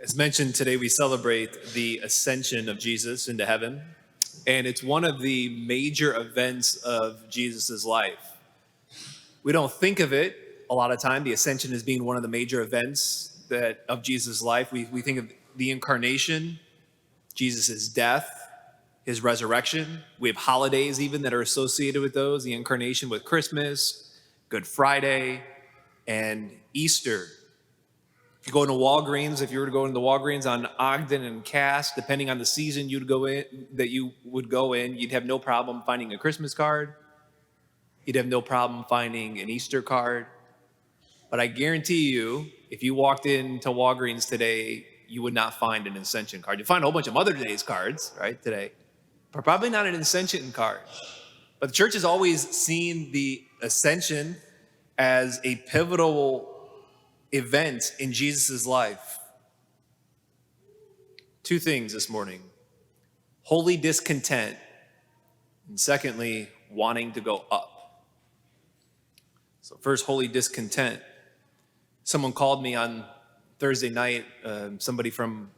As mentioned, today we celebrate the ascension of Jesus into heaven, and it's one of the major events of Jesus' life. We don't think of it a lot of time, the ascension as being one of the major events of Jesus' life. We think of the incarnation, Jesus' death, his resurrection. We have holidays even that are associated with those, the incarnation with Christmas, Good Friday, and Easter. If you go into Walgreens, if you were to go into the Walgreens on Ogden and Cass, depending on the season you would go in, you'd have no problem finding a Christmas card. You'd have no problem finding an Easter card. But I guarantee you, if you walked into Walgreens today, you would not find an Ascension card. You'd find a whole bunch of Mother's Day cards, right, today, but probably not an Ascension card. But the church has always seen the Ascension as a pivotal event in Jesus' life. Two things this morning: holy discontent, and secondly, wanting to go up. So first, holy discontent. Someone called me on Thursday night, somebody from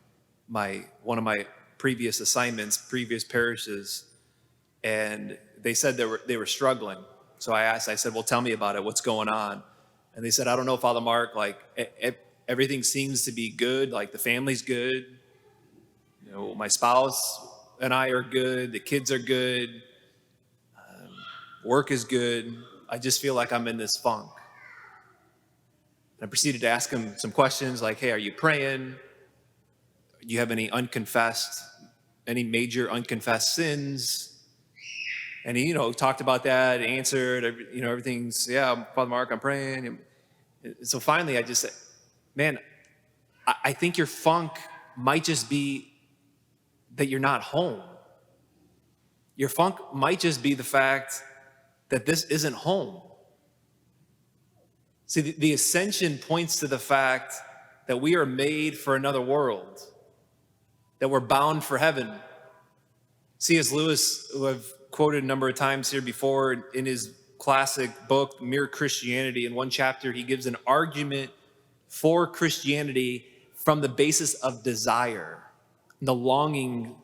one of my previous assignments, previous parishes, and they said they were struggling. So I said, well, tell me about it. What's going on? And they said, I don't know, Father Mark, like everything seems to be good. Like the family's good. You know, my spouse and I are good. The kids are good. Work is good. I just feel like I'm in this funk. And I proceeded to ask him some questions like, hey, are you praying? Do you have any major unconfessed sins? And he, talked about that, answered, everything's, yeah, Father Mark, I'm praying. And so finally I just said, man, I think your funk might just be that you're not home. Your funk might just be the fact that this isn't home. See, the ascension points to the fact that we are made for another world, that we're bound for heaven. C.S. Lewis, who I've quoted a number of times here before in his classic book, Mere Christianity, in one chapter, he gives an argument for Christianity from the basis of desire, the longing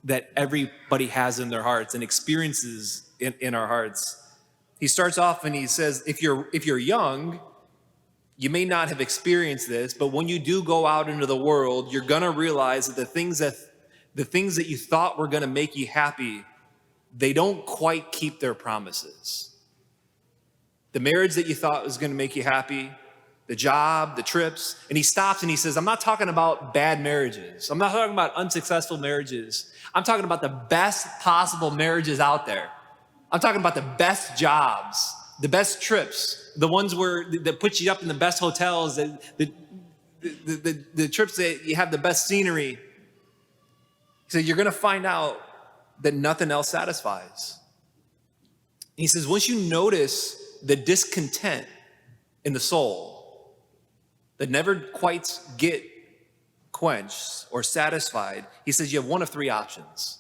that everybody has in their hearts and experiences in our hearts. He starts off and he says, if you're young, you may not have experienced this, but when you do go out into the world, you're gonna realize that the things that you thought were gonna make you happy, they don't quite keep their promises. The marriage that you thought was gonna make you happy, the job, the trips, and he stops and he says, I'm not talking about bad marriages. I'm not talking about unsuccessful marriages. I'm talking about the best possible marriages out there. I'm talking about the best jobs, the best trips, the ones that put you up in the best hotels, the trips that you have the best scenery. He said, you're gonna find out that nothing else satisfies. He says, once you notice the discontent in the soul that never quite get quenched or satisfied, he says you have one of three options.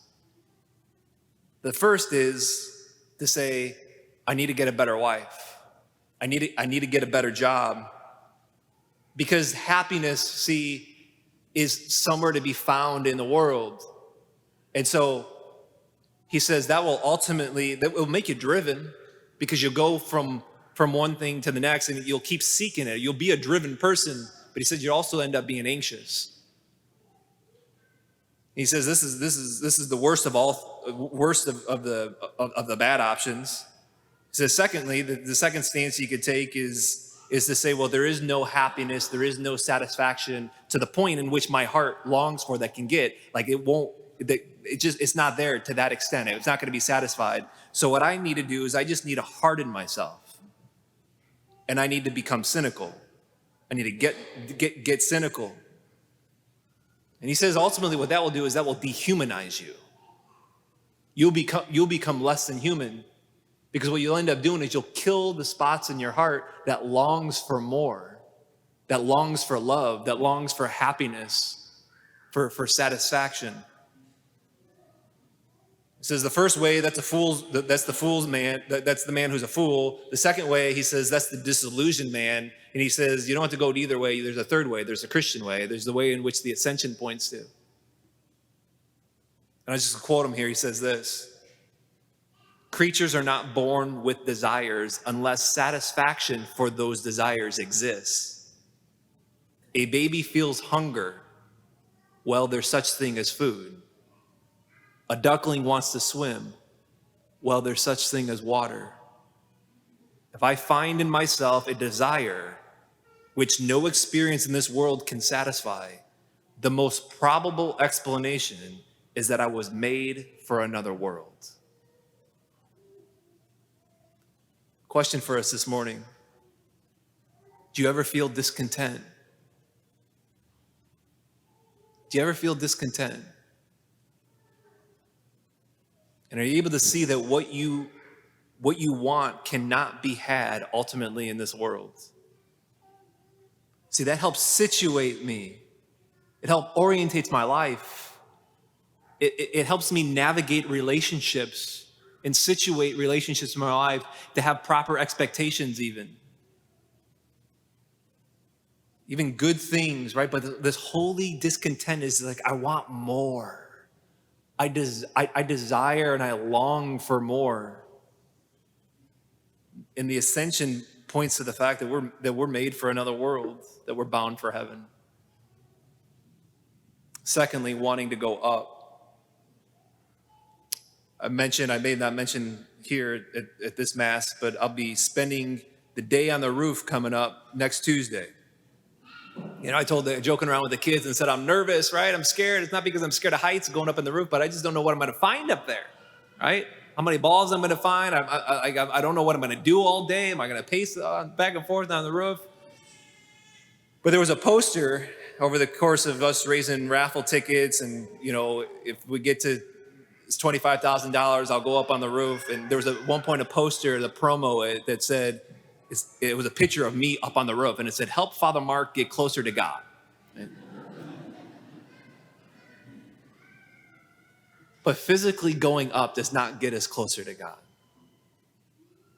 The first is to say, I need to get a better wife. I need to get a better job. Because happiness, see, is somewhere to be found in the world. And so he says that will make you driven, because you'll go from one thing to the next and you'll keep seeking it. You'll be a driven person, but he says you also end up being anxious. He says this is the worst of the bad options. He says, secondly, the second stance you could take is to say, well, there is no happiness, there is no satisfaction to the point in which my heart longs for that can get. Like it's not there to that extent. It's not going to be satisfied. So what I need to do is I just need to harden myself, and I need to become cynical. I need to get cynical. And he says ultimately what that will do is that will dehumanize you. You'll become less than human, because what you'll end up doing is you'll kill the spots in your heart that longs for more, that longs for love, that longs for happiness, for satisfaction. He says the first way, that's the fool's man, that's the man who's a fool. The second way, he says, that's the disillusioned man. And he says, you don't have to go either way. There's a third way. There's a Christian way. There's the way in which the Ascension points to. And I just quote him here. He says this: creatures are not born with desires unless satisfaction for those desires exists. A baby feels hunger. Well, there's such thing as food. A duckling wants to swim. Well, there's such thing as water. If I find in myself a desire which no experience in this world can satisfy, the most probable explanation is that I was made for another world. Question for us this morning: do you ever feel discontent? Do you ever feel discontent? And are you able to see that what you want cannot be had ultimately in this world? See, that helps situate me. It helps orientates my life. It helps me navigate relationships and situate relationships in my life to have proper expectations even good things, right? But this holy discontent is like, I want more. I desire and I long for more. And the Ascension points to the fact that we're made for another world, that we're bound for heaven. Secondly, wanting to go up. I may not mention here at this Mass, but I'll be spending the day on the roof coming up next Tuesday. I joking around with the kids and said, I'm nervous, right? I'm scared. It's not because I'm scared of heights going up in the roof, but I just don't know what I'm going to find up there, right? How many balls I'm going to find. I don't know what I'm going to do all day. Am I going to pace back and forth on the roof? But there was a poster over the course of us raising raffle tickets. And, if we get to it's $25,000, I'll go up on the roof. And there was at one point a poster, the promo that said, it was a picture of me up on the roof, and it said, help Father Mark get closer to God. But physically going up does not get us closer to God.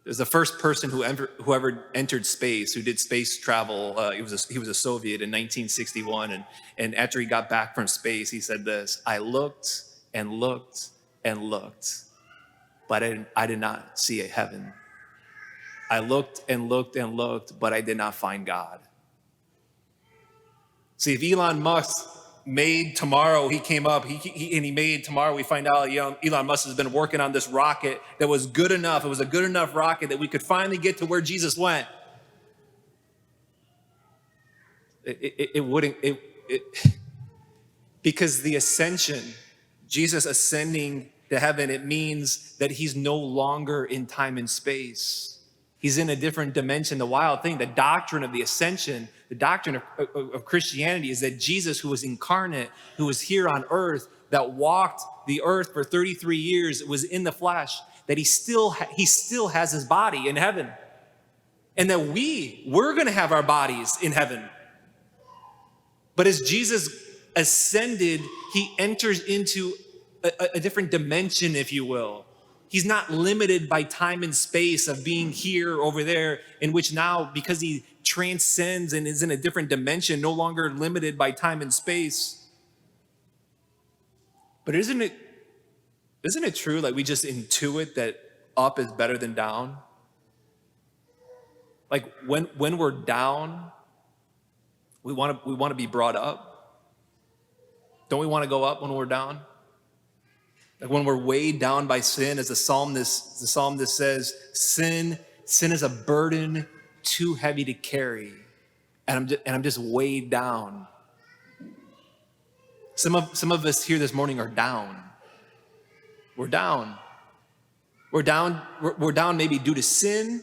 There's the first person who ever entered space, who did space travel. He was a Soviet in 1961, and after he got back from space, he said this: I looked and looked and looked, but I did not see a heaven. I looked and looked and looked, but I did not find God. See, if Elon Musk made tomorrow, he came up, he made tomorrow, we find out Elon Musk has been working on this rocket that was good enough. It was a good enough rocket that we could finally get to where Jesus went. It wouldn't, because the Ascension, Jesus ascending to heaven, it means that he's no longer in time and space. He's in a different dimension. The wild thing, the doctrine of the Ascension, the doctrine of Christianity is that Jesus, who was incarnate, who was here on earth, that walked the earth for 33 years, was in the flesh, that he still has his body in heaven. And that we're going to have our bodies in heaven. But as Jesus ascended, he enters into a different dimension, if you will. He's not limited by time and space of being here, over there, in which now, because he transcends and is in a different dimension, no longer limited by time and space. But isn't it true, like we just intuit that up is better than down? Like when we're down, we want to be brought up. Don't we want to go up when we're down? Like when we're weighed down by sin, as the psalmist says, sin is a burden too heavy to carry, and I'm just weighed down. Some of us here this morning are down. We're down. We're down maybe due to sin,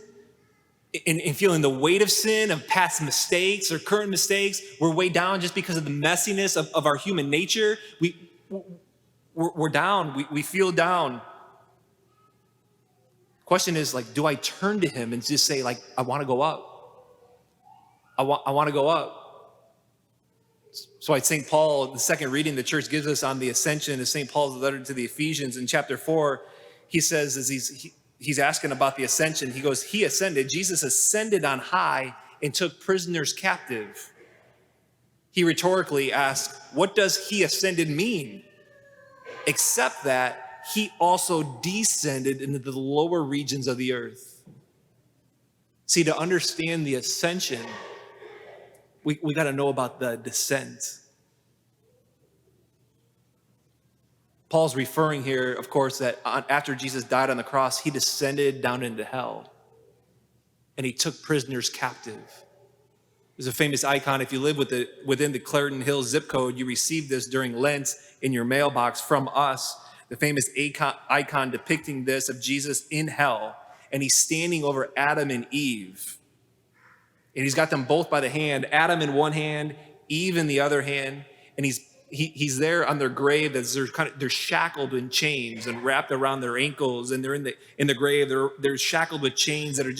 in feeling the weight of sin, of past mistakes or current mistakes. We're weighed down just because of the messiness of our human nature. We're down. We feel down. Question is, like, do I turn to him and just say, like, I want to go up? I want to go up. So St. Paul, the second reading the church gives us on the Ascension is St. Paul's letter to the Ephesians in chapter 4. He says, as he's asking about the Ascension, he goes, he ascended, Jesus ascended on high and took prisoners captive. He rhetorically asked, what does he ascended mean? Except that he also descended into the lower regions of the earth. See, to understand the ascension, we got to know about the descent. Paul's referring here, of course, that after Jesus died on the cross, he descended down into hell and he took prisoners captive. There's a famous icon. If you live within the Clarendon Hills zip code, you received this during Lent in your mailbox from us. The famous icon depicting this of Jesus in hell, and he's standing over Adam and Eve. And he's got them both by the hand, Adam in one hand, Eve in the other hand, and he's there on their grave as they're shackled in chains and wrapped around their ankles, and they're in the grave. They're shackled with chains that are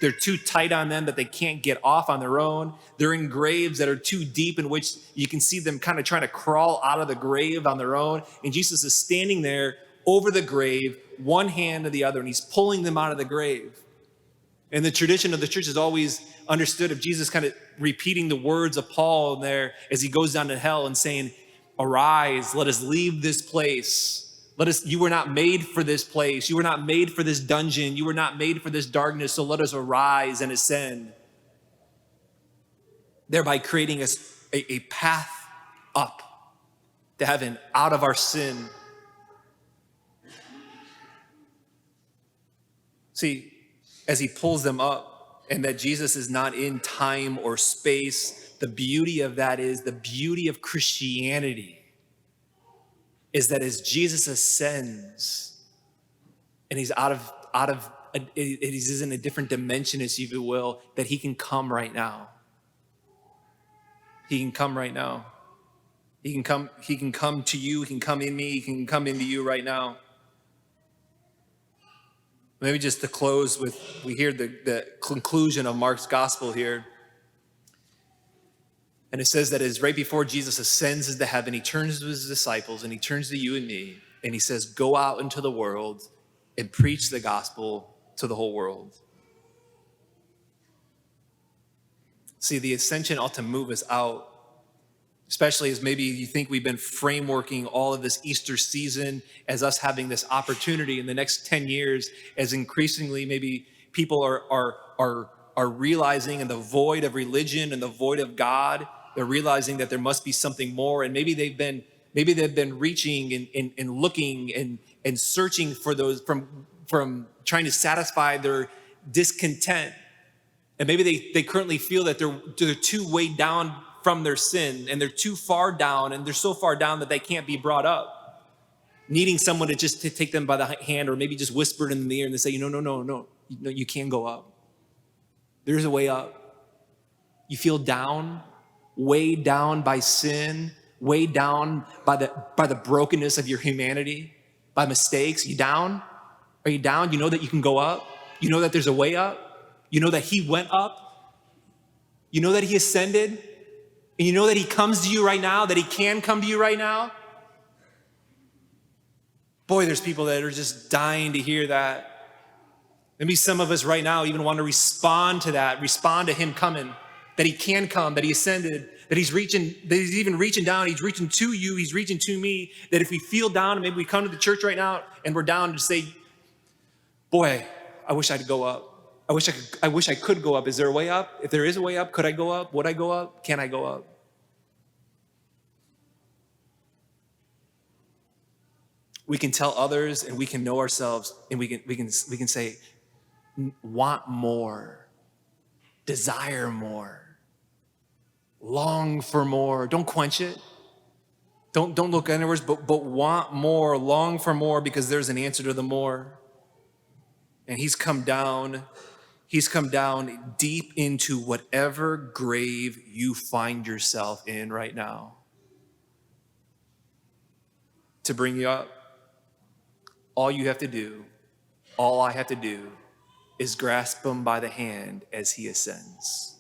they're too tight on them that they can't get off on their own. They're in graves that are too deep in which you can see them kind of trying to crawl out of the grave on their own. And Jesus is standing there over the grave, one hand to the other, and he's pulling them out of the grave. And the tradition of the church has always understood of Jesus kind of repeating the words of Paul there as he goes down to hell and saying, arise, let us leave this place. You were not made for this place. You were not made for this dungeon. You were not made for this darkness. So let us arise and ascend, thereby creating a path up to heaven out of our sin. See, as he pulls them up, and that Jesus is not in time or space, the beauty of that is the beauty of Christianity is that as Jesus ascends and he's he's in a different dimension, as you will, that he can come right now. He can come right now. He can come to you, he can come in me, he can come into you right now. Maybe just to close with, we hear the conclusion of Mark's gospel here. And it says that as right before Jesus ascends into heaven, he turns to his disciples and he turns to you and me, and he says, go out into the world and preach the gospel to the whole world. See, the ascension ought to move us out, especially as maybe you think we've been frameworking all of this Easter season as us having this opportunity in the next 10 years, as increasingly maybe people are realizing in the void of religion and the void of God, they're realizing that there must be something more. And maybe they've been reaching and looking and searching for those from trying to satisfy their discontent. And maybe they currently feel that they're too weighed down from their sin, and they're too far down, and they're so far down that they can't be brought up, needing someone to take them by the hand, or maybe just whisper it in the ear and they say, no, you can go up. There's a way up. You feel down, weighed down by sin, weighed down by the brokenness of your humanity, by mistakes. You down? Are you down? You know that you can go up? You know that there's a way up? You know that he went up? You know that he ascended? And you know that he comes to you right now, that he can come to you right now? Boy, there's people that are just dying to hear that. Maybe some of us right now even want to respond to that, respond to him coming, that he can come, that he ascended, that he's even reaching down, he's reaching to you, he's reaching to me, that if we feel down, and maybe we come to the church right now and we're down to say, boy, I wish I'd go up. I wish I could go up. Is there a way up? If there is a way up, could I go up? Would I go up? Can I go up? We can tell others, and we can know ourselves, and we can say, want more, desire more, long for more. Don't quench it. Don't look anywhere, but want more, long for more, because there's an answer to the more. And he's come down deep into whatever grave you find yourself in right now to bring you up. All I have to do is grasp him by the hand as he ascends.